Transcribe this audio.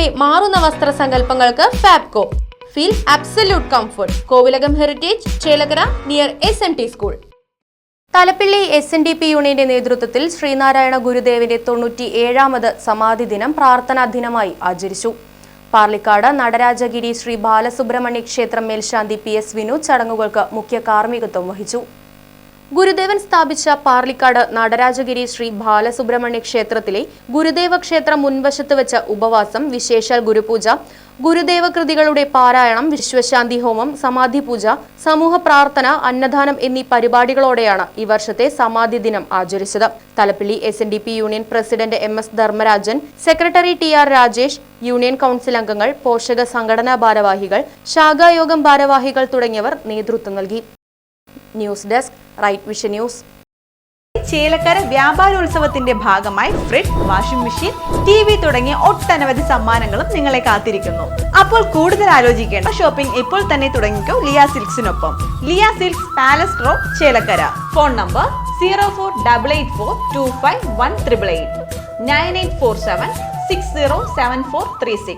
തലമുറയുടെ മാറുന്ന വസ്ത്രസങ്കല്പങ്ങൾക്ക് Fabco. Feel absolute comfort. Kovilakam heritage, Chelakkara, near SMT school. Thalappilly SNDP യൂണിയന്റെ നേതൃത്വത്തിൽ ശ്രീനാരായണ ഗുരുദേവന്റെ 97ാമത് സമാധി ദിനം പ്രാർത്ഥനാ ദിനമായി ആചരിച്ചു. പാർലിക്കാട് നടരാജഗിരി ശ്രീ ബാലസുബ്രഹ്മണ്യ ക്ഷേത്രം മേൽശാന്തി PS വിനു ചടങ്ങുകൾക്ക് മുഖ്യ കാർമ്മികത്വം വഹിച്ചു. ഗുരുദേവൻ സ്ഥാപിച്ച പാർലിക്കാട് നടരാജഗിരി ശ്രീ ബാലസുബ്രഹ്മണ്യ ക്ഷേത്രത്തിലെ ഗുരുദേവ ക്ഷേത്രം മുൻവശത്ത് വെച്ച ഉപവാസം, വിശേഷാൽ ഗുരുപൂജ, ഗുരുദേവ കൃതികളുടെ പാരായണം, വിശ്വശാന്തി ഹോമം, സമാധി പൂജ, സമൂഹ പ്രാർത്ഥന, അന്നദാനം എന്നീ പരിപാടികളോടെയാണ് ഈ വർഷത്തെ സമാധി ദിനം ആചരിച്ചത്. Thalappilly SNDP union president MS Dharmarajan, secretary TR Rajesh, union council അംഗങ്ങൾ, പോഷക സംഘടനാ ഭാരവാഹികൾ, ശാഖായോഗം ഭാരവാഹികൾ തുടങ്ങിയവർ നേതൃത്വം നൽകി. News desk, right vision news. Chelakkara വ്യാപാരോത്സവത്തിന്റെ ഭാഗമായി ഫ്രിഡ്ജ്, വാഷിംഗ് മെഷീൻ, TV തുടങ്ങിയ ഒട്ടനവധി സമ്മാനങ്ങളും നിങ്ങളെ കാത്തിരിക്കുന്നു. അപ്പോൾ കൂടുതൽ ആലോചിക്കേണ്ട, ഷോപ്പിംഗ് ഇപ്പോൾ തന്നെ തുടങ്ങിക്കോ ലിയ സിൽക്സിനൊപ്പം. Liya silks, palace road, Chelakkara. Phone number 0488425188 9847607436.